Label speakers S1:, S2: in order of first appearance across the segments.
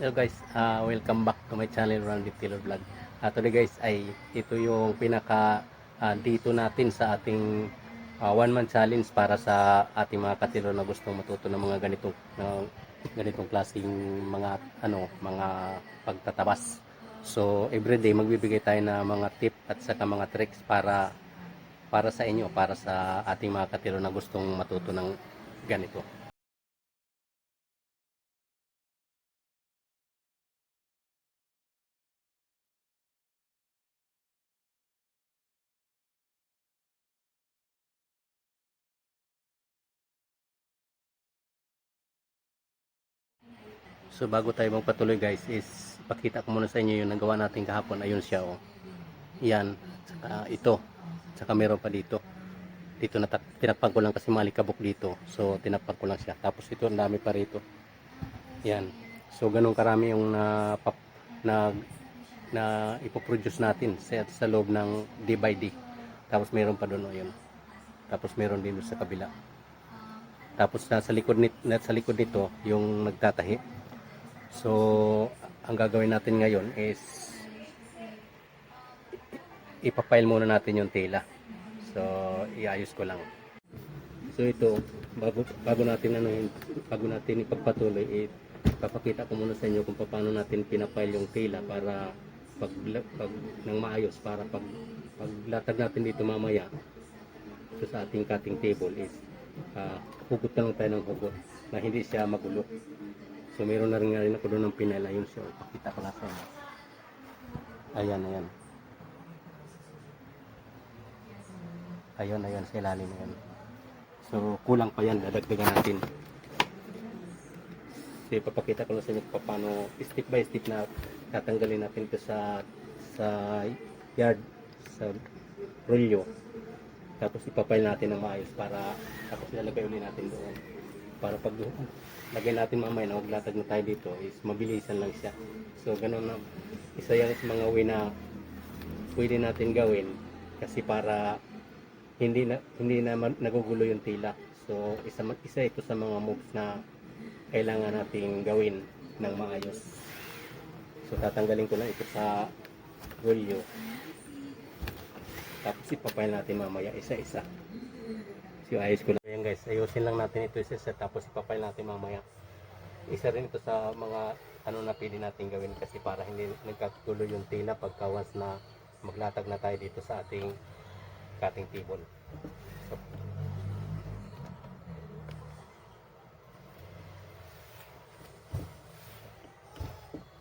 S1: Hello guys, welcome back to my channel Randy Taylor Vlog. Today guys ay ito yung pinaka dito natin sa ating one man challenge para sa ating mga katilo na gustong matuto ng mga ganitong klaseng mga pagtatabas. So everyday magbibigay tayo ng mga tip at saka mga tricks para sa inyo, para sa ating mga katilo na gustong matuto ng ganito. So bago tayo magpatuloy guys is pakita ko muna sa inyo yung nagawa natin kahapon. Ayun siya oh. Yan, saka ito. Saka meron pa dito. Dito tinakpan ko lang kasi malikabok dito. So tinakpan ko lang siya. Tapos ito ang dami pa rito. Yan. So ganun karami yung na ipoproduce natin sa loob ng day by day. Tapos meron pa doon oh, yun. Tapos meron din sa kabila. Tapos sa likod nito yung nagtatahi. So, ang gagawin natin ngayon is ipapile muna natin yung tela. So, iayos ko lang. So, ito bago natin ipagpatuloy, ipapakita ko muna sa inyo kung paano natin pinapile yung tela para pag nang maayos para paglatag natin dito mamaya so sa ating cutting table is hugot lang tayo ng hugot na hindi siya magulo. So meron na rin ako doon ng pinala yun. So ipakita ko na sa inyo. Ayan. Ayan sa ilalim na yan. So kulang pa yan, dadagdagan natin. So ipapakita ko na sa inyo paano step by step na tatanggalin natin ito sa yard, sa rolyo. Tapos ipapile natin ng maayos para tapos ilalagay ulit natin doon. Para pag lagay natin mamaya na maglatag na tayo dito is mabilisan lang siya. So ganun na isa yan sa mga way na pwede natin gawin kasi para hindi na nagugulo yung tila. So isa ito sa mga moves na kailangan nating gawin ng maayos. So tatanggalin ko lang ito sa rolyo. Tapos ipapile natin mamaya isa-isa. So ayos ko lang. Ayan guys, ayusin lang natin ito isa-isa tapos ipapile natin mamaya. Isa rin ito sa mga na pwede natin gawin kasi para hindi nagkakagulo yung tela pagka once na maglatag na tayo dito sa ating cutting table. So,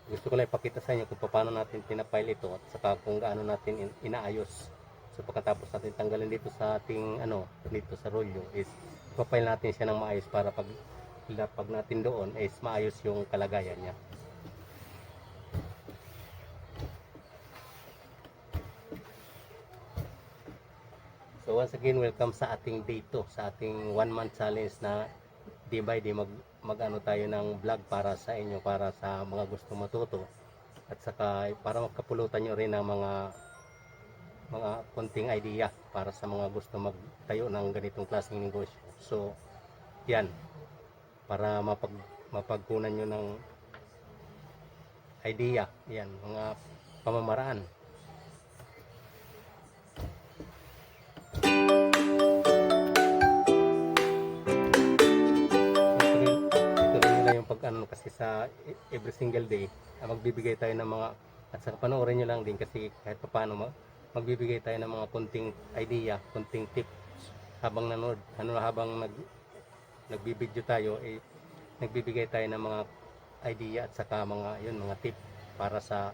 S1: gusto ko lang ipakita sa inyo kung paano natin pinapile ito at saka kung gaano natin inaayos. So pagkatapos natin tanggalin dito sa ating dito sa rolyo is ipapile natin siya ng maayos para pag natin doon is maayos yung kalagayan niya. So once again, welcome sa ating dito sa ating one month challenge na day by day mag-ano tayo ng vlog para sa inyo, para sa mga gusto matuto at saka para magkapulutan nyo rin ng mga konting idea para sa mga gusto magtayo ng ganitong klaseng negosyo. So yan, para mapagkunan nyo ng idea, yan, mga pamamaraan. Ito rin nila yung kasi sa every single day magbibigay tayo ng mga at saka panoorin nyo lang din kasi kahit paano magbibigay tayo ng mga konting idea, konting tips habang nanood, habang nagbibideo tayo, nagbibigay tayo ng mga idea at saka mga tip para sa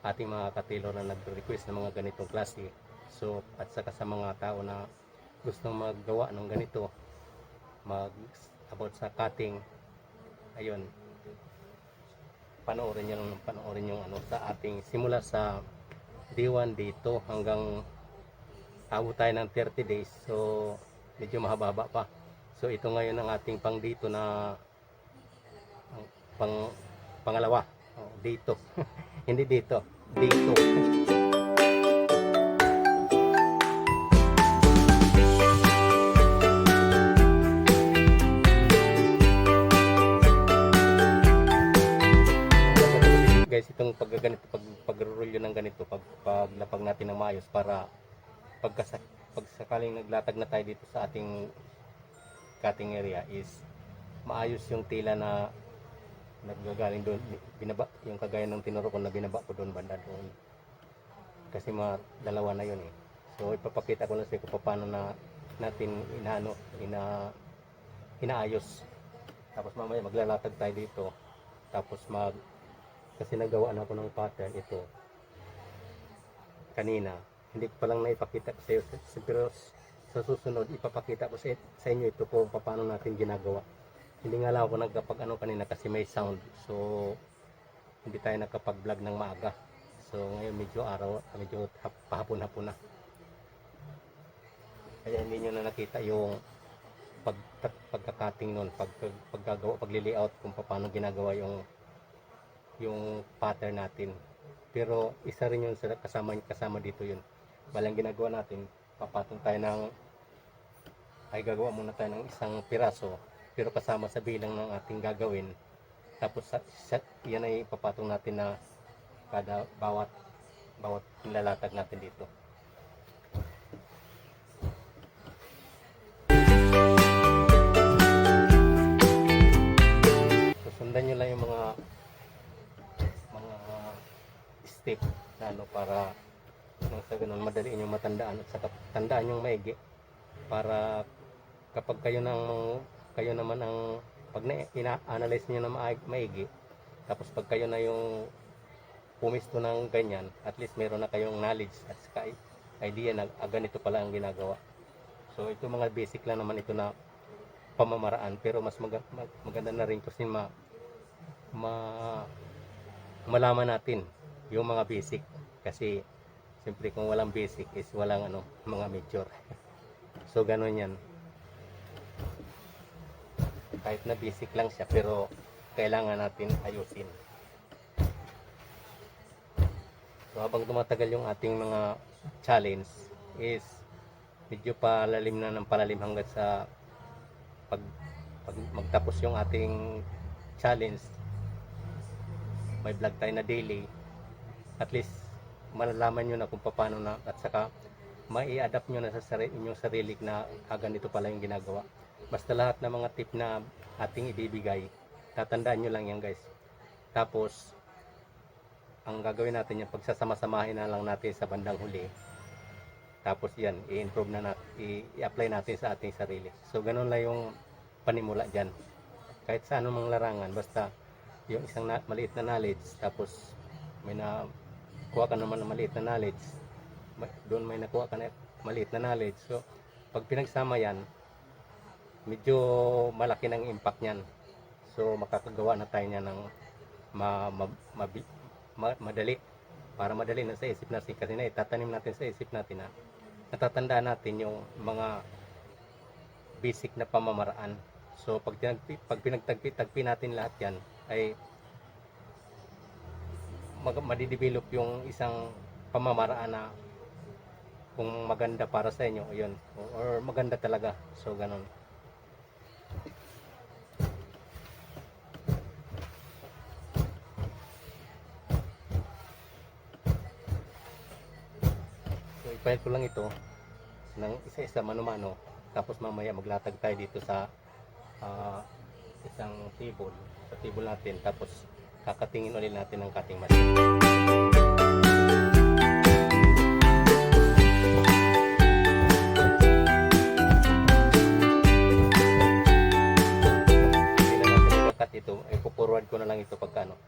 S1: ating mga katilo na nag-request ng mga ganitong klase. So at saka sa mga tao na gustong maggawa ng ganito, about sa cutting, ayun, panoorin yung sa ating simula sa D1, D2 hanggang abot tayo ng 30 days. So medyo mahaba pa. So ito ngayon ang ating pang dito na pangalawa. Dito. Hindi dito. Dito. guys itong pagrurulyo ng ganito, paglapag natin ng maayos para pag sakaling naglatag na tayo dito sa ating cutting area is maayos yung tila na naggagaling doon, binaba, yung kagaya ng tinuro ko na binaba ko doon banda doon. Kasi dalawa na yun eh. So ipapakita ko lang sa kung paano na natin inaayos. Tapos mamaya maglalatag tayo dito. Tapos kasi nagawa na ako ng pattern ito kanina. Hindi ko pa lang naipakita ko sa iyo. Pero sa susunod ipapakita ko sa inyo ito kung paano natin ginagawa. Hindi nga lang ako nagkapag kanina kasi may sound. So hindi tayo nakapag-vlog ng maaga. So ngayon medyo pahapon-hapon na. Kaya hindi nyo na nakita yung pagka-cutting nun, pagliliaut kung paano ginagawa yung pattern natin. Pero isa rin yun kasama dito yun. Walang ginagawa natin, papatong tayo gagawa muna tayo ng isang piraso, pero kasama sa bilang ng ating gagawin. Tapos yan ay papatong natin na kada bawat nilalatag natin dito. Sundan nyo lang yung mga step na para nang sa ganun madali nyo matandaan at saka tandaan yung maigi para kapag kayo naman ang pag ina-analyze nyo na maigi, tapos pag kayo na yung pumisto ng ganyan, at least meron na kayong knowledge at saka idea na ganito pala ang ginagawa. So ito mga basic lang naman ito na pamamaraan, pero mas maganda na rin kasi malaman natin yung mga basic, kasi siyempre kung walang basic is walang mga major. So ganun yan, kahit na basic lang siya pero kailangan natin ayusin. So habang tumatagal yung ating mga challenge is medyo palalim na ng palalim hanggang sa pag magtapos yung ating challenge, may vlog tayo na daily, at least malalaman nyo na kung paano na, at saka mai-adapt nyo na sa inyong sarili na ganito pala yung ginagawa. Basta lahat ng mga tip na ating ibibigay, tatandaan nyo lang yan guys. Tapos ang gagawin natin yung pagsasama-samahin na lang natin sa bandang huli. Tapos yan, i-improve na natin, i-apply natin sa ating sarili. So ganun lang yung panimula dyan. Kahit sa anumang larangan, basta yung isang maliit na knowledge, tapos may nakuha ka naman ng maliit na knowledge, doon may nakuha ka na maliit na knowledge. So pag pinagsama yan, medyo malaki ng impact niyan. So makakagawa na tayo niya ng madali, para madali na sa isip natin, kasi na itatanim natin sa isip natin na natatandaan natin yung mga basic na pamamaraan. So pag pinagtagpi natin lahat yan, ay madidevelop yung isang pamamaraan na kung maganda para sa inyo, yun, or maganda talaga. So ganun. So i-file ko lang ito ng isa-isa mano-mano, tapos mamaya maglatag tayo dito sa isang table natin, tapos kakatingin ulit natin ng cutting machine. Hindi na natin i-cut ito, i-forward ko na lang ito pagkano.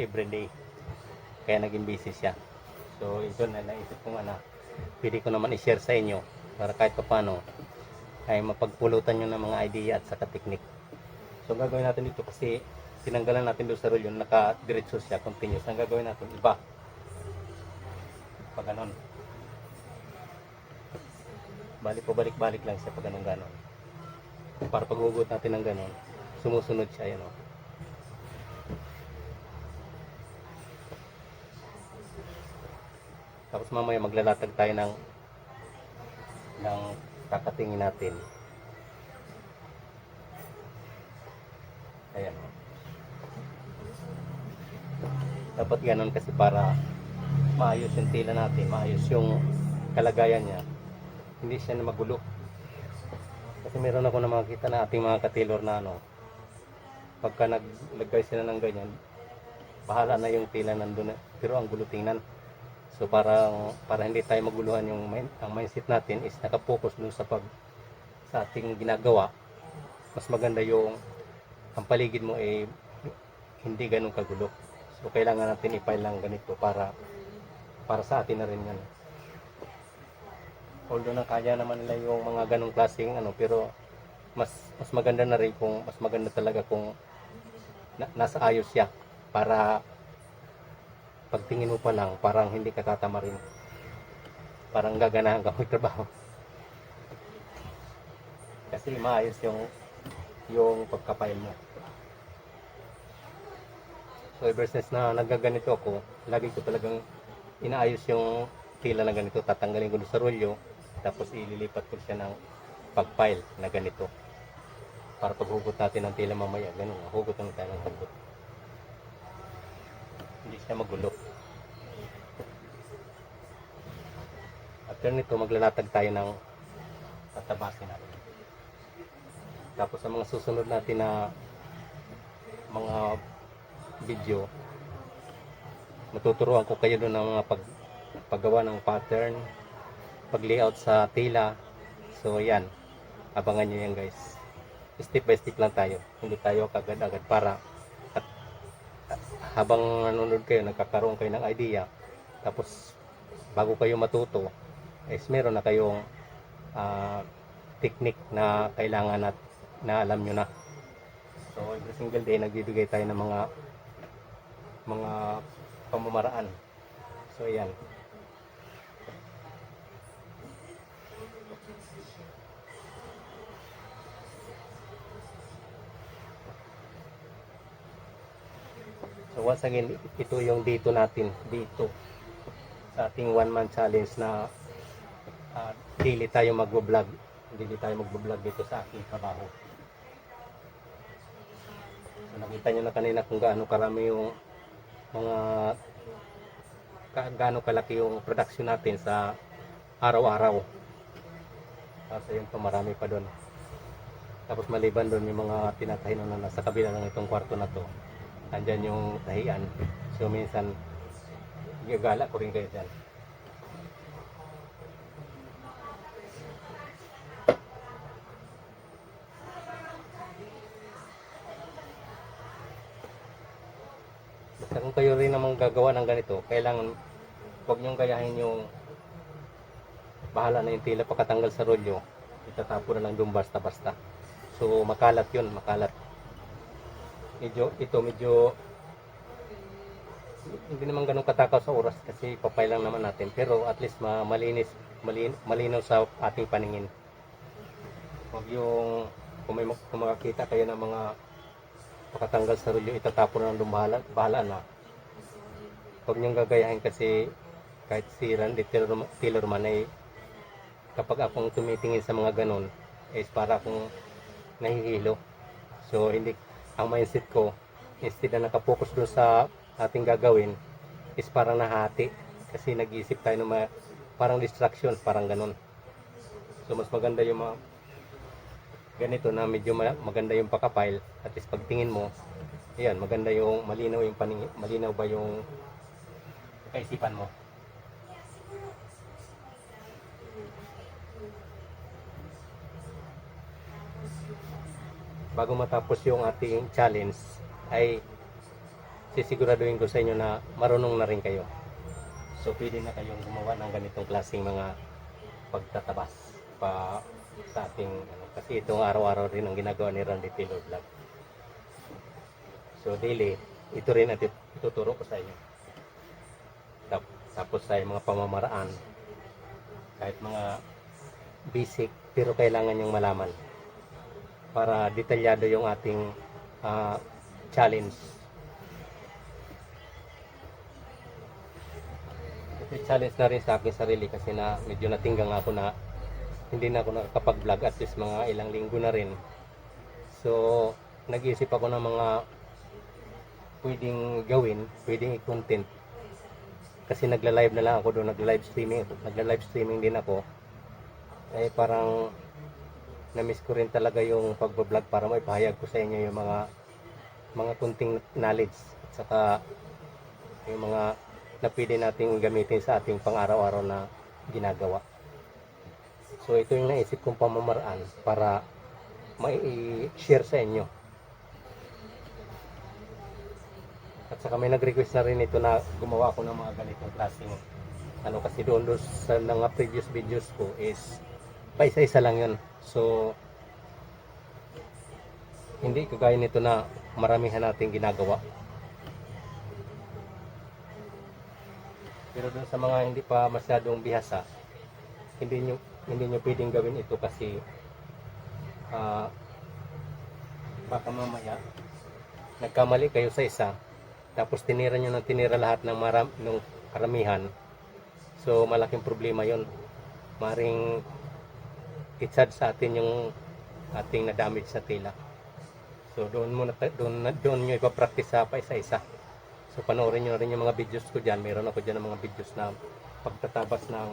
S1: everyday. Kaya naging busy siya. So ito na naisip kong pwede ko naman i-share sa inyo para kahit paano ay mapagpulutan nyo ng mga idea at saka technique. So ang gagawin natin dito kasi tinanggalan natin doon sa roll yun, naka-diretso siya, continuous. Ang gagawin natin iba. Pag ganon. Balik-balik lang siya pag ganon. Para pag hugot natin ng ganon, sumusunod siya, yan o. Tapos mamaya maglalatag tayo ng kakatingin natin. Ayan o. Dapat ganon kasi para maayos yung tila natin, maayos yung kalagayan niya. Hindi siya na magulo. Kasi meron ako na makita na ating mga katilor na pagka naglagay sila ng ganyan, bahala na yung tila nandun, pero ang gulo tingnan. So para hindi tayo maguluhan ang mindset natin is nakapokus dun sa ating ginagawa. Mas maganda yung ang paligid mo ay hindi ganun kagulo. So kailangan natin i-file lang ganito para sa atin na rin yan. Although kaya naman nila yung mga ganong klaseng pero mas maganda na rin mas maganda talaga kung nasa ayos siya para pagtingin mo pa lang parang hindi ka tatamarin, parang gaganahan ka magtrabaho kasi maayos yung pagkapile mo. So ever since na nagaganito ako, lagi ko talagang inaayos yung tila na ganito. Tatanggalin ko sa rolyo, tapos ililipat ko siya ng pagpile na ganito para paghugot natin ng tila mamaya, ganun, hugot lang tayo ng hugot, hindi siya magulo. After nito maglalatag tayo ng tatabasin natin. Tapos sa mga susunod natin na mga video, matuturuan ko kayo doon ng mga paggawa ng pattern, pag-layout sa tila. So yan, abangan nyo yan guys. Step by step lang tayo, hindi tayo kagad-agad para habang nanonood kayo, nagkakaroon kayo ng idea. Tapos bago kayo matuto is meron na kayong technique na kailangan na alam nyo na. So every single day nagbibigay tayo ng mga pamamaraan. So ayan. So once again, ito yung dito natin, dito sa ating 1-month challenge na daily tayo magbo-vlog. Daily tayo magbo-vlog dito sa aking trabaho. So nakita nyo na kanina kung gaano karami yung gaano kalaki yung production natin sa araw-araw. Kasi yung marami pa doon. Tapos maliban doon yung mga tinatahinan na nasa kabila ng itong kwarto na to, andyan yung tahian. So minsan gagala ko rin kayo dyan. Basta kung kayo rin namang gagawa ng ganito, kailangan huwag nyong gayahin yung bahala na yung tila pagkatanggal sa rolyo, itatapo na lang doon basta-basta. So makalat yun, makalat. Medyo hindi naman ganun katakaw sa oras kasi papay lang naman natin, pero at least malinaw sa ating paningin. Huwag yung kung makakita kayo ng mga pakatanggal sa rolyo, itatapon na ng bahala na. Huwag niyong gagayahin kasi kahit si Randy Tillerman ay kapag akong tumitingin sa mga ganun is para akong nahihilo. So ang mindset ko, instead na nakapokus doon sa ating gagawin, is parang nahati. Kasi nag-iisip tayo ng parang distraction, parang ganun. So mas maganda yung mga ganito na medyo maganda yung pakapile. At least pagtingin mo, ayan, maganda yung malinaw yung paningin, malinaw ba yung kaisipan mo. Bago matapos yung ating challenge ay sisiguraduhin ko sa inyo na marunong na rin kayo. So pwede na kayong gumawa ng ganitong klaseng mga pagtatabas pa sa ating kasi itong araw-araw rin ang ginagawa ni Randy Taylor Vlog. So daily, ito rin at ituturo ko sa inyo. Tapos sa mga pamamaraan, kahit mga basic, pero kailangan yung malaman para detalyado yung ating challenge. Ito challenge na rin sa aking sarili kasi na medyo natinggang ako na hindi na ako nakakapag-vlog at least mga ilang linggo na rin. So, nag-iisip ako ng mga pwedeng gawin, pwedeng i-content. Kasi nagla-live na lang ako doon, nagla-live streaming din ako. Eh parang na-miss ko rin talaga yung pag-vlog para maipahayag ko sa inyo yung mga kunting knowledge at saka yung mga na pwede nating gamitin sa ating pang-araw-araw na ginagawa. So ito yung naisip kong pamamaraan para mai-share sa inyo. At saka may nag-request na rin ito na gumawa ako ng mga ganitong klaseng kasi doon sa mga previous videos ko is paisa-isa lang yun. So hindi kagaya nito na maramihan nating ginagawa. Pero doon sa mga hindi pa masyadong bihasa, hindi nyo pwedeng gawin ito kasi baka mamaya nagkamali kayo sa isa tapos tinira nyo ng tinira lahat ng karamihan. So malaking problema yon. Maring itsad sa atin yung ating na-damage sa tila. So doon nyo ipapractice sa paisa-isa. So panoorin nyo na rin yung mga videos ko dyan. Meron ako dyan ng mga videos na pagtatabas ng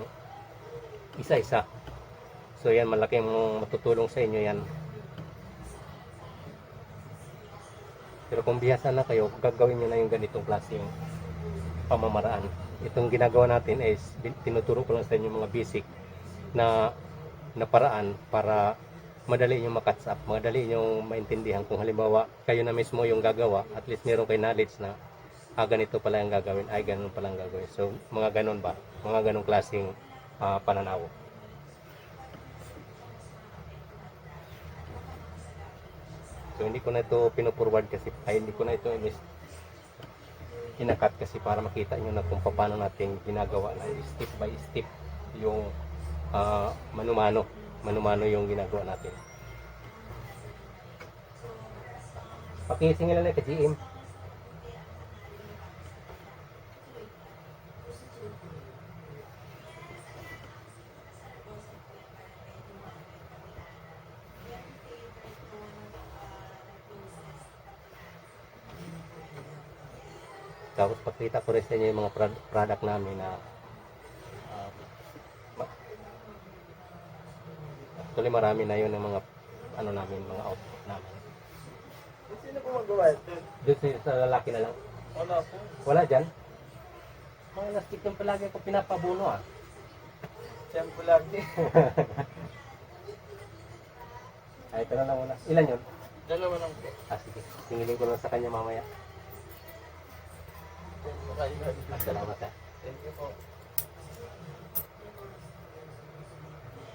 S1: isa-isa. So yan, malaking matutulong sa inyo yan. Pero kung bihasa na kayo, gagawin nyo na yung ganitong klaseng pamamaraan. Itong ginagawa natin is tinuturo ko lang sa inyo mga basic na paraan para madali nyo makatch up, madali nyo maintindihan. Kung halimbawa kayo na mismo yung gagawa, at least meron kayo knowledge na ganito pala yung gagawin, ganun pala yung gagawin. So mga ganun ba? Mga ganung klaseng pananaw. So hindi ko na ito pino-forward kasi hindi ko na ito kinakat kasi para makita nyo na kung paano natin ginagawa na step by step yung mano-mano yung ginagawa natin. Pakisingil na ka GM. Tapos pakita ko rin sa inyo yung mga product namin na actually marami na yun ng mga namin, mga output namin.
S2: Sino po magawa ito?
S1: Doon sa lalaki na lang.
S2: Wala po.
S1: Wala dyan? Mga lastik yung palagi ko pinapabuno
S2: Siyem po lagi.
S1: Ay, ito na lang muna. Ilan yun?
S2: Dalawa lang po.
S1: Sige. Singilin ko lang sa kanya mamaya.
S2: Thank you kayo.
S1: Salamat
S2: Thank you po.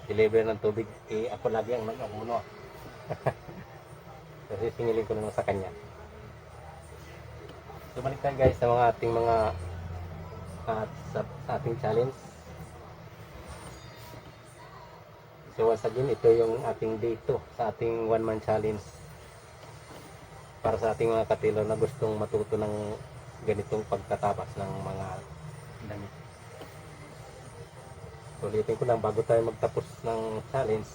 S1: Deliver ng tubig. Ako lagi ang nag-abuno. Kasi singilin ko lang sa kanya. So balik tayo guys sa mga ating mga sa ating challenge. So once again, ito yung ating day 2 sa ating 1-man challenge. Para sa ating mga katilo na gustong matuto ng ganitong pagtatabas ng mga damit. So ulitin ko lang bago tayo magtapos ng challenge,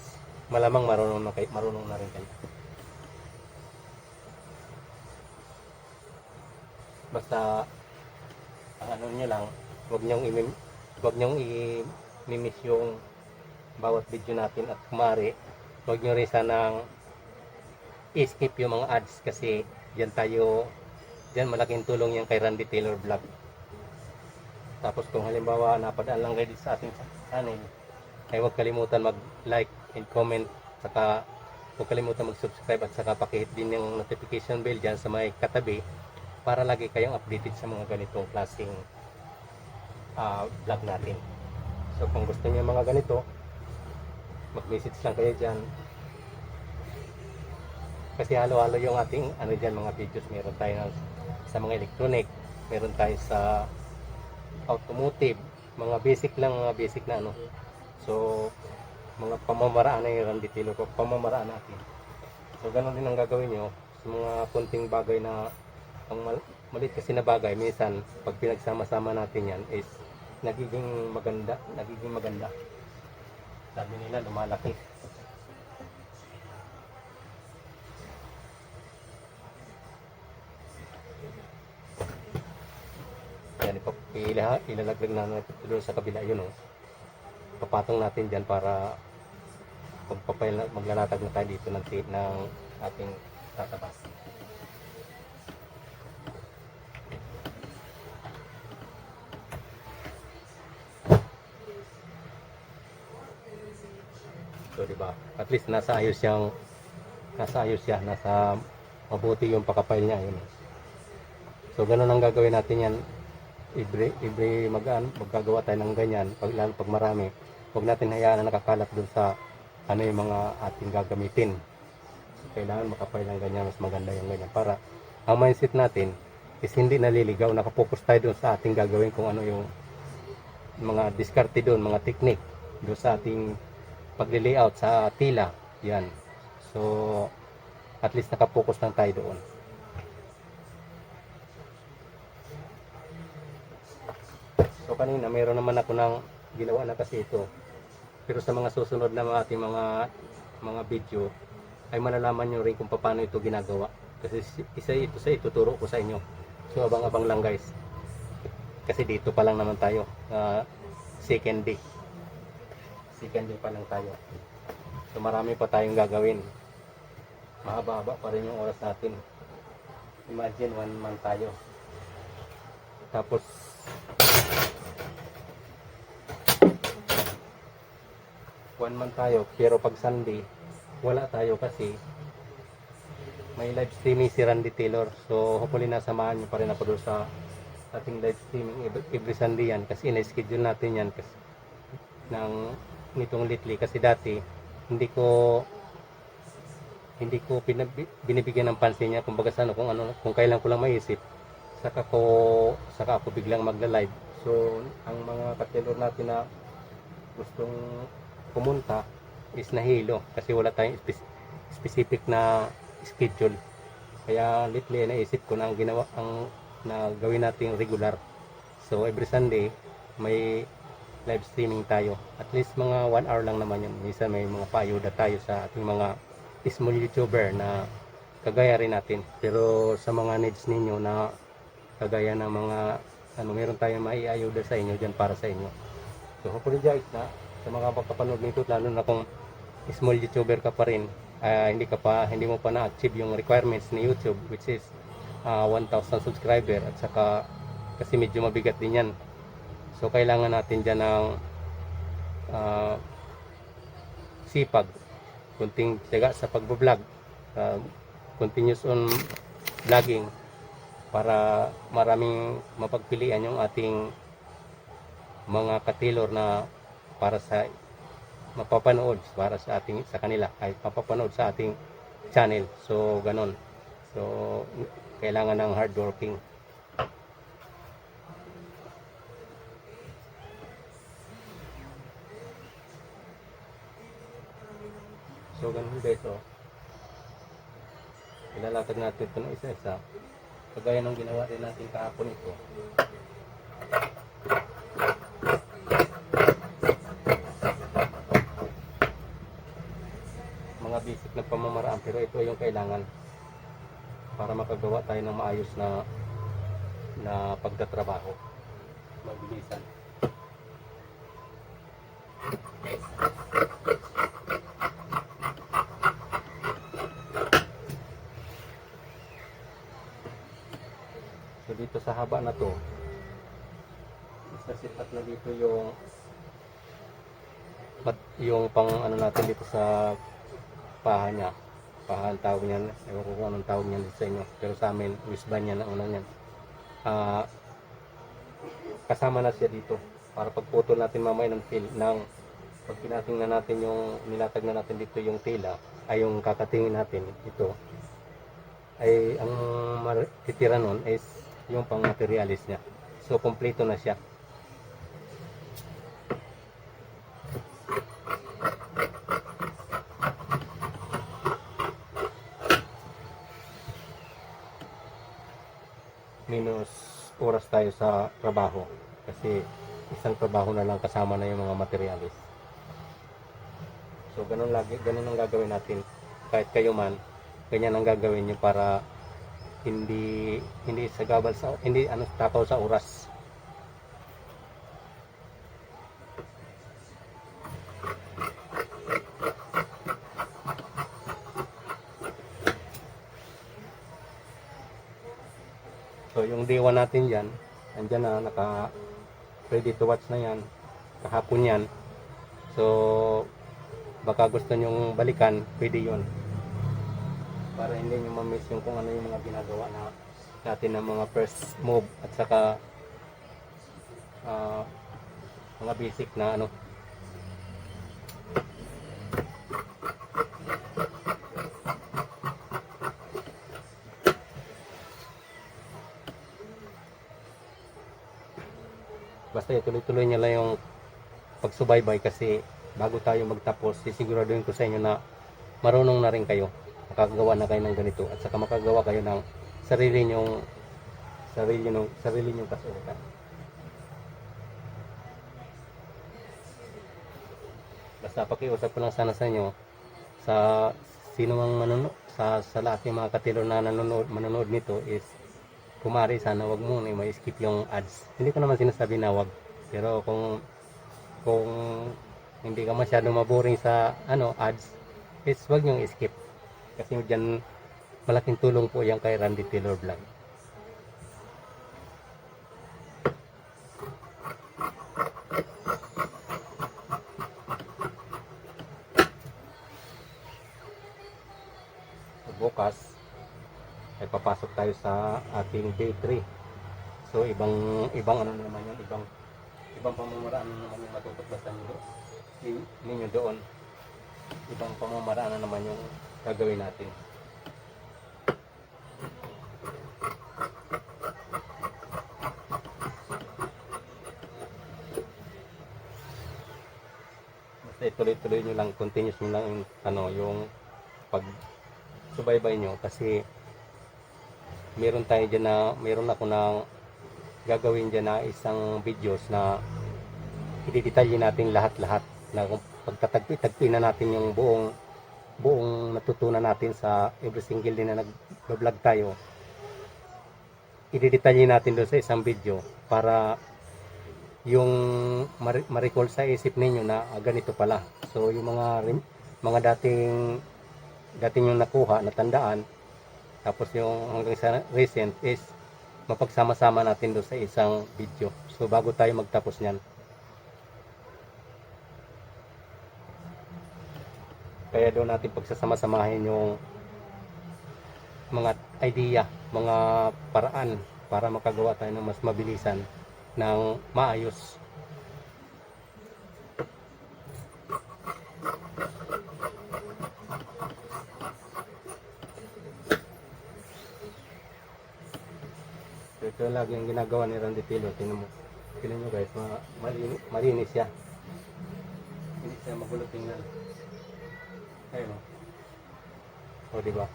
S1: malamang marunong na rin kayo. Basta ang ano nyo lang, huwag nyong i-miss yung bawat video natin at kumari, huwag nyo rin sanang i-skip yung mga ads kasi diyan malaking tulong yan kay Randy Taylor Vlog. Tapos kung halimbawa napadaan lang kayo sa ating channel, ay huwag kalimutan mag-like and comment, saka huwag kalimutan mag-subscribe at saka pakihit din yung notification bell dyan sa may katabi para lagi kayong updated sa mga ganitong klaseng vlog natin. So kung gusto niyo mga ganito, mag-message lang kayo dyan. Kasi halo-halo yung ating ano dyan, mga videos. Meron tayo sa mga electronic, meron tayo sa automotive, mga basic lang, mga basic na ano. So mga pamamaraan na yung randitilo ko, pamamaraan natin. So ganun din ang gagawin nyo sa mga kunting bagay na ang maliit kasi na bagay, minsan pag pinagsama-sama natin yan is nagiging maganda, sabi nila lumalaki. Yan, ilalaglag na natin doon sa kabila yun, oh. Papatong natin dyan para maglalatag na tayo dito ng ating tatabas. So diba, at least nasa ayos siya, nasa mabuti yung pakapile niya yun. So ganun ang gagawin natin yan. Every maggagawa tayo ng ganyan, lalo pag marami, huwag natin hayaan na nakakalat dun sa ano yung mga ating gagamitin. So, kailangan makapile ng ganyan, mas maganda yung ganyan para ang mindset natin is hindi naliligaw, nakapokus tayo dun sa ating gagawin, kung ano yung mga diskarte dun, mga technique dun sa ating pag-layout sa tila, yan. So at least nakapokus lang tayo doon. So kanina mayroon naman ako ng ginawa na kasi ito, pero sa mga susunod na ating mga video ay malalaman nyo rin kung paano ito ginagawa, kasi isa ito sa ituturo ko sa inyo. So abang-abang lang guys, kasi dito pa lang naman tayo, second day pa lang tayo. So marami pa tayong gagawin, mahaba-haba pa rin yung oras natin. Imagine 1 month tayo, tapos pero pag Sunday wala tayo kasi may live streaming si Randy Taylor. So hopefully nasamahan nyo pa rin ako doon sa ating live streaming every Sunday yan, kasi in-schedule natin yan kasi nitong lately, kasi dati hindi ko binibigyan ng pansin niya, kumbaga sa ano, kung kailan ko lang maisip, saka ako biglang magla-live. So ang mga ka-tailor natin na gustong pumunta is nahilo kasi wala tayong specific na schedule. Kaya lately naisip ko na na gawin natin regular. So every Sunday may live streaming tayo. At least mga 1 hour lang naman yun. Minsan may mga paayuda tayo sa ating mga small YouTuber na kagaya rin natin. Pero sa mga needs ninyo na kagaya ng mga meron tayong maiayuda sa inyo dyan para sa inyo. So hopefully guys na sa mga magkapanood nito, lalo na kung small YouTuber ka pa rin, hindi mo pa na-achieve yung requirements ni YouTube, which is 1,000 subscriber, at saka kasi medyo mabigat din yan. So kailangan natin dyan ng sipag, kunting tiyaga sa pagbablog, continuous on vlogging, para maraming mapagpilian yung ating mga ka-tailor na para sa mapapanood sa kanila ay mapapanood sa ating channel. So ganon. So kailangan ng hardworking. So ganun guys, ilalatag natin ito ng isa-isa kagaya ng ginawa din natin kahapon ito. Mga basic na pamamaraan, pero ito yung kailangan para makagawa tayo ng maayos na pagtatrabaho, mabilisan. So dito sa haba na to, isa-sipat na dito yung pang natin dito sa paha niya. Pahan tawag niyan, ewan ko kung anong tawag niyan sa inyo. Pero sa amin, wisban yan ang unang yan. Ah, kasama na siya dito. Para pagputol natin mamaya pag pinatingnan natin yung, nilatag na natin dito yung tela, ay yung kakatingin natin, ito, ay ang titira nun is yung pang materialis niya. So, kompleto na siya. Minus oras tayo sa trabaho kasi isang trabaho na lang kasama na yung mga materialis. So ganun ang gagawin natin. Kahit kayo man, ganyan ang gagawin niyo para hindi sagabal sa hindi takaw sa oras. So yung diwa natin diyan, andyan na naka ready to watch na yan. Kahapon yan. So baka gusto nyong balikan, pwede yun. Para hindi nyo ma-miss yung kung ano yung mga ginagawa natin ng mga first move at saka mga basic na ano. Basta ituloy-tuloy nyo lang yung pagsubaybay kasi bago tayo magtapos, sisiguraduhin ko sa inyo na marunong na rin kayo. Makagawa na kayo ng ganito at saka makagawa kayo ng sarili nyong kasuotan. Basta pakiusap ko lang sana sa inyo sa sino mang sa lahat ng mga katilo na manonood nito is kumari sana wag mo na ma-skip yung ads. Hindi ko naman sinasabi na wag, pero kung hindi ka masyado maboring sa ads, is wag nyo skip. Kasi diyan malaking tulong po yan kay Randy Taylor Vlog. Bukas ay papasok tayo sa ating day 3. So ibang ano naman yan, ibang pamamaraan naman yung matutuklasan ninyo doon. Ibang pamamaraan na naman yung gagawin natin. Basta ituloy-tuloy nyo lang, continuous nyo lang yung pag subaybay nyo kasi meron ako na gagawin dyan na isang videos na i-detalye natin lahat-lahat na kung pagtatagpi na natin yung buong natutunan natin sa every single day na nag-vlog tayo, i-detalye natin doon sa isang video para yung ma-recall sa isip ninyo na ganito pala. So yung mga dating yung nakuha, natandaan, tapos yung hanggang sa recent is mapagsama-sama natin doon sa isang video. So bago tayo magtapos niyan. Kaya doon natin pagsasama-samahin yung mga idea, mga paraan para makagawa tayo ng mas mabilisan ng maayos. Ito lagi ang ginagawa ni Randy Taylor. Tingnan nyo guys, malinis siya. Hindi siya magulo tingnan. Ayun o. O diba?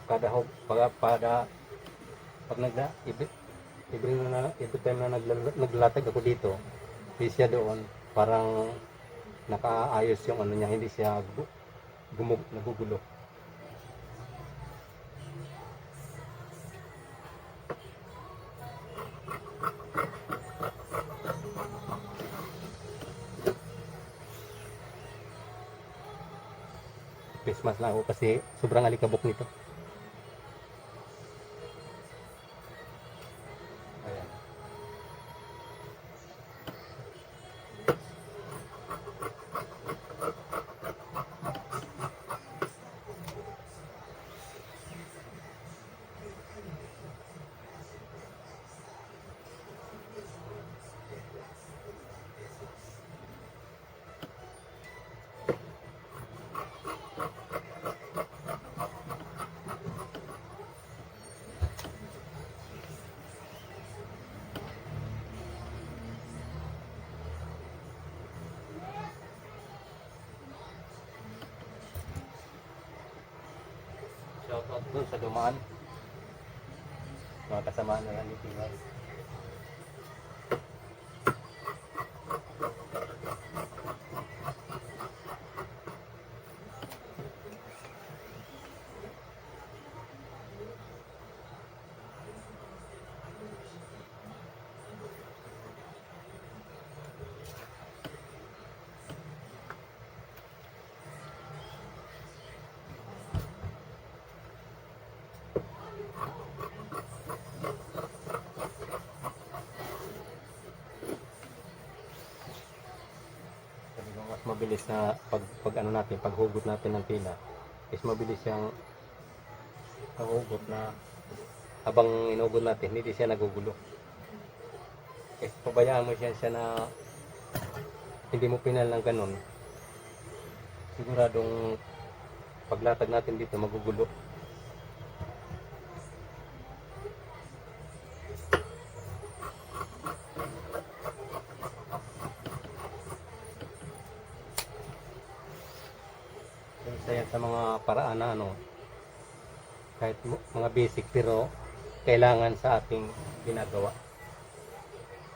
S1: Every time na naglatag ako dito, hindi siya doon. Parang nakaayos yung ano niya, hindi siya nagugulo. Christmas lang ako kasi sobrang alikabok nito. Ayan. Shoutout dun sa dumaan. Mga kasama na lang ni Pilar. Sabi ko, mas mabilis na pag ano natin, paghugot natin ng pila, is mabilis siyang paghugot na habang inugot natin, hindi siya nagugulo. Eh, pabayaan mo siya na hindi mo pinal ng ganun, siguradong paglatag natin dito magugulo. Isa yan sa mga paraan na ano, kahit mga basic pero kailangan sa ating ginagawa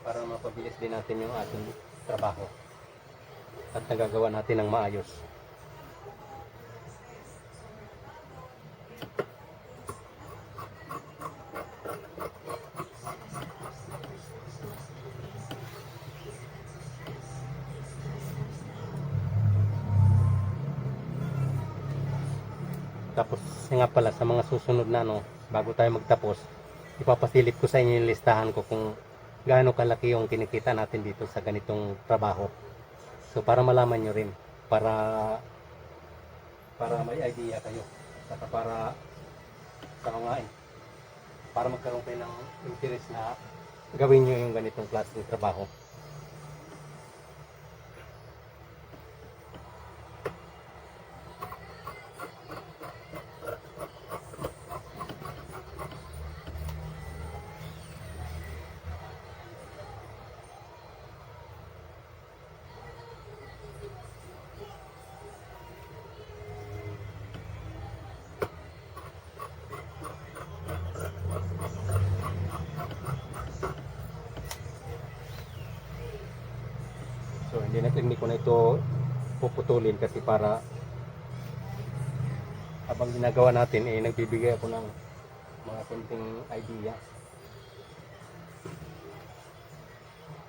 S1: para mapabilis din natin yung ating trabaho at nagagawa natin ng maayos. Tapos nga pala sa mga susunod na ano, bago tayo magtapos, ipapasilip ko sa inyo yung listahan ko kung gaano kalaki yung kinikita natin dito sa ganitong trabaho. So para malaman nyo rin, para may idea kayo, saka para sa mga para magkaroon kayo ng interest na gawin nyo yung ganitong klaseng trabaho. So hindi ko na ito puputulin kasi para habang ginagawa natin nagbibigay ako ng mga konting idea.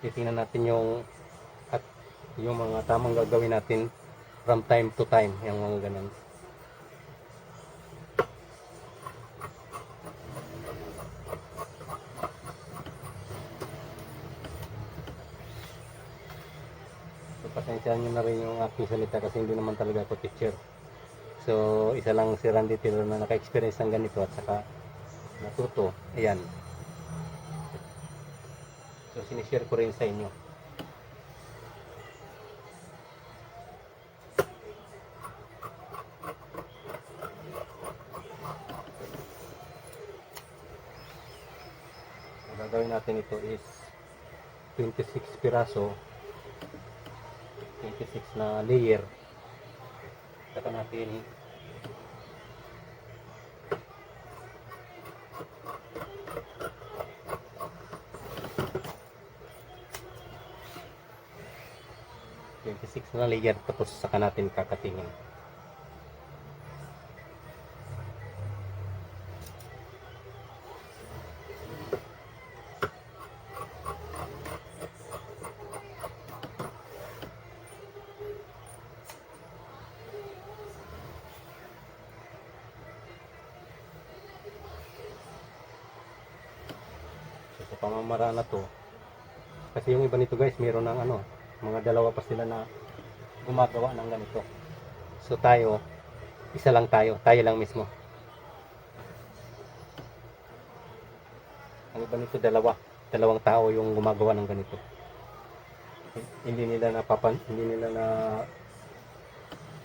S1: Titingnan natin yung mga tamang gagawin natin from time to time, yung mga ganun. So, pasensyahan nyo na rin yung aking salita kasi hindi naman talaga ako teacher. So, isa lang si Randy Taylor na naka-experience ng ganito at saka natuto. Ayan. So, sinishare ko rin sa inyo. Ang gagawin natin ito is 26 piraso, 26 na layer. Saka natin na layer, tapos saka natin kakatingin. So, sa pamamaraan na to, kasi yung iba nito guys, meron ng ano, mga dalawa pa sila na gumagawa ng ganito. So tayo, isa lang tayo lang mismo. Ang iba nito dalawang tao yung gumagawa ng ganito. Hindi nila na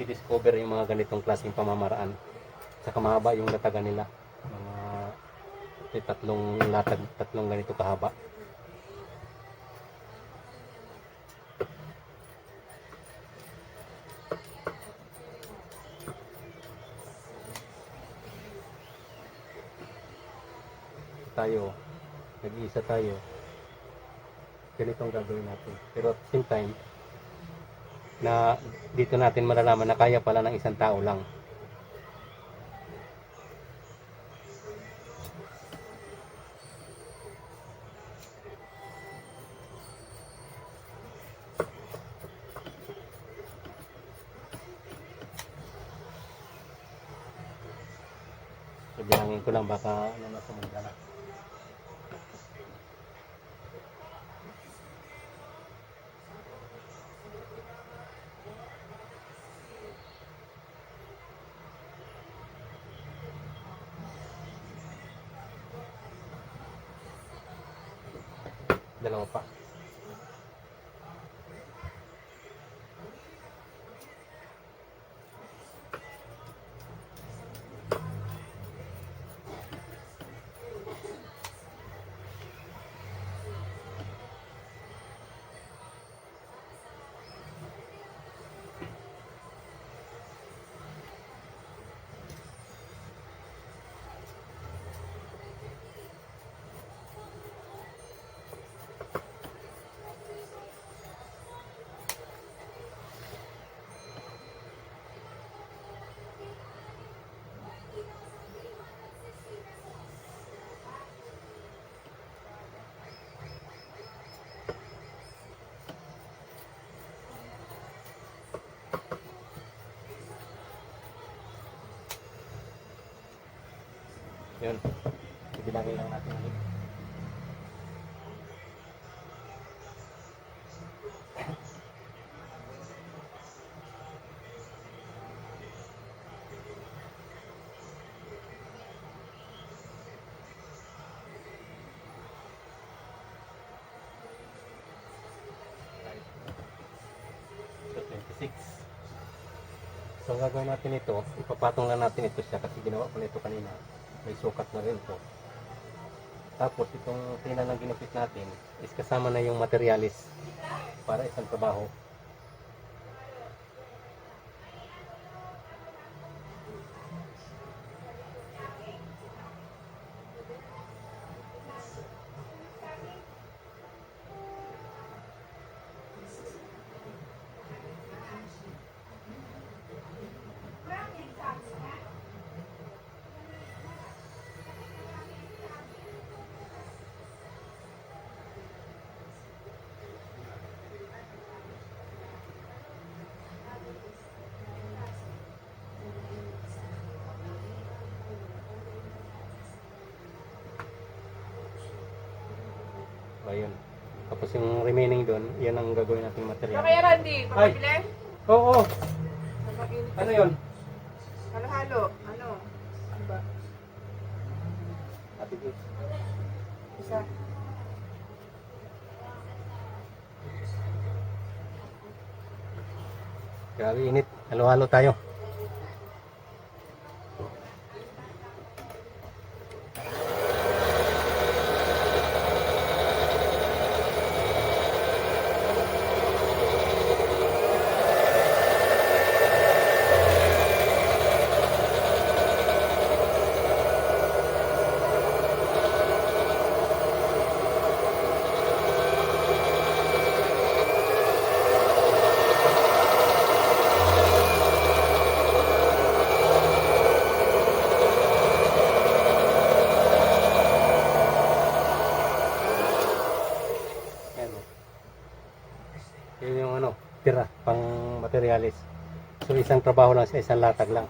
S1: i-discover yung mga ganitong klaseng pamamaraan. Saka mahaba yung latagan nila. Mga tatlong ganito kahaba. tayo, nag-iisa tayo, ganito ang gagawin natin. Pero at the same time, na dito natin malalaman na kaya pala ng isang tao lang. So, bilangin ko lang baka ano na sumunod na. Dalawa pa. Yun. Ibilangin lang natin ulit. So, 26. So, ang gagawin natin ito, ipapatong lang natin ito siya kasi ginawa ko na ito kanina. May sukat na rin ito. Tapos, itong tina na ginupit natin is kasama na yung materialis para isang trabaho. Ayun. Tapos yung remaining doon, yan ang gagawin nating material.
S3: Ano kaya Randy? Pagpapili?
S1: Oo.
S3: Napakainit.
S1: Ano yun?
S3: Halo-halo. Ano? Ano ba?
S1: Ate Grace.
S3: Isa.
S1: Grabe init. Halo-halo tayo. Yun yung ano, tira, pang materialis. So isang trabaho lang sa isang latag lang.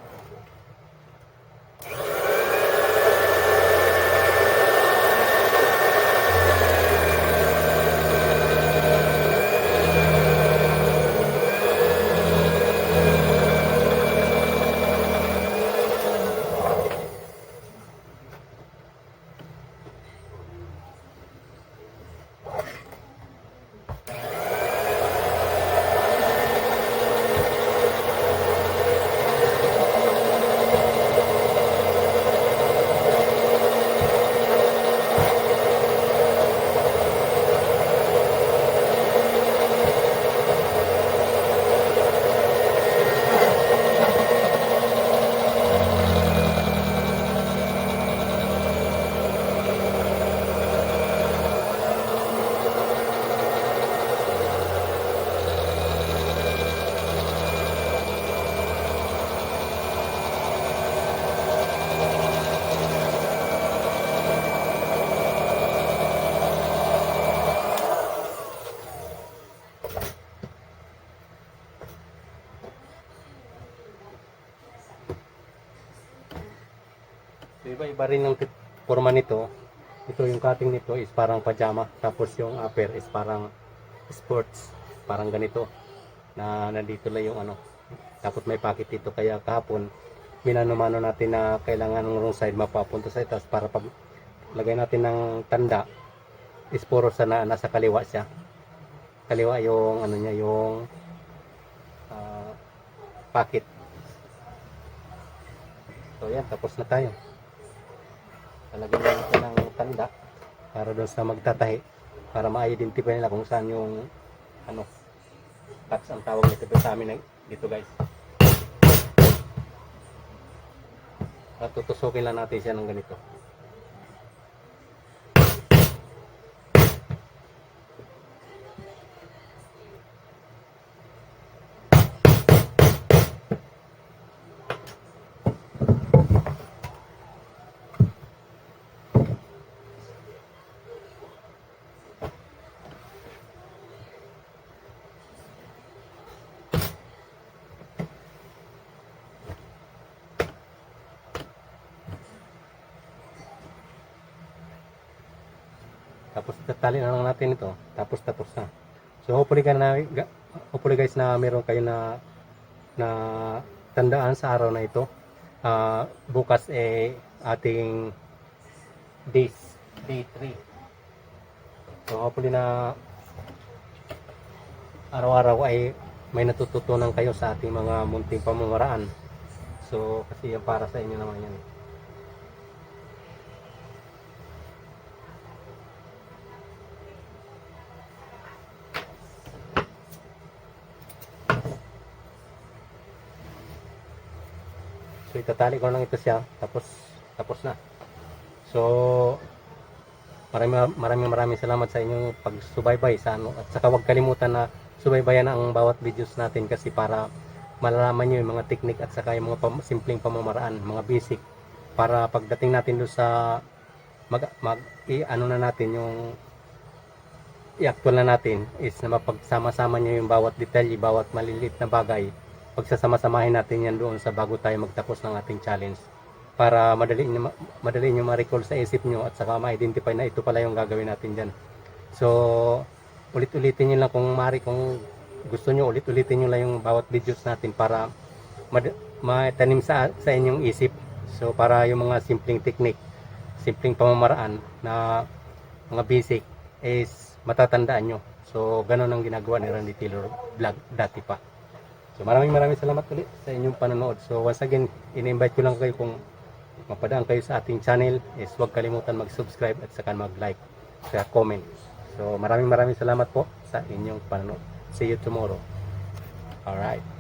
S1: iba-iba rin ng forma nito. Ito yung cutting nito is parang pajama, tapos yung upper is parang sports, parang ganito na nandito lang yung ano. Tapos may pocket dito, kaya kahapon minano-mano natin na kailangan ng wrong side mapapunta sa itaas para pag lagay natin ng tanda is puro sa nasa kaliwa siya. Kaliwa yung ano niya, yung pocket. So yan, tapos na tayo. Talagyan lang natin ng tanda para doon sa magtatahi, para ma-identify nila kung saan yung ano, touch ang tawag nito sa amin dito guys. At tutusukin lang natin siya ng ganito. Tapos tatali na lang natin ito. Tapos na. So hopefully guys na meron kayo na tandaan sa araw na ito. Bukas ating day 3. So hopefully na araw-araw ay may natututunan kayo sa ating mga munting pamamaraan. So kasi yan para sa inyo naman yan. So itatali ko lang ito siya, tapos na. So maraming salamat sa inyong pagsubaybay sa ano, at saka huwag kalimutan na subaybayan ang bawat videos natin kasi para malalaman niyo yung mga technique at saka yung mga simpleng pamamaraan, mga basic, para pagdating natin doon sa ano na natin yung i-actual na natin is na mapagsama-sama niyo yung bawat detalye, bawat maliliit na bagay. Pagsasama-samahin natin yan doon sa bago tayo magtapos ng ating challenge para madali nyo ma-recall sa isip nyo at saka ma-identify na ito pala yung gagawin natin dyan. So ulit-ulitin nyo lang kung maaari, kung gusto nyo ulit-ulitin nyo lang yung bawat videos natin para matanim sa inyong isip. So para yung mga simpleng technique, simpleng pamamaraan na mga basic is matatandaan nyo. So ganun ang ginagawa ni Randy Taylor Vlog dati pa. So maraming salamat ulit sa inyong panonood. So once again, in-invite ko lang kayo kung mapadaan kayo sa ating channel is huwag kalimutan mag-subscribe at saka mag-like, saka comment. So maraming salamat po sa inyong panonood. See you tomorrow. Alright.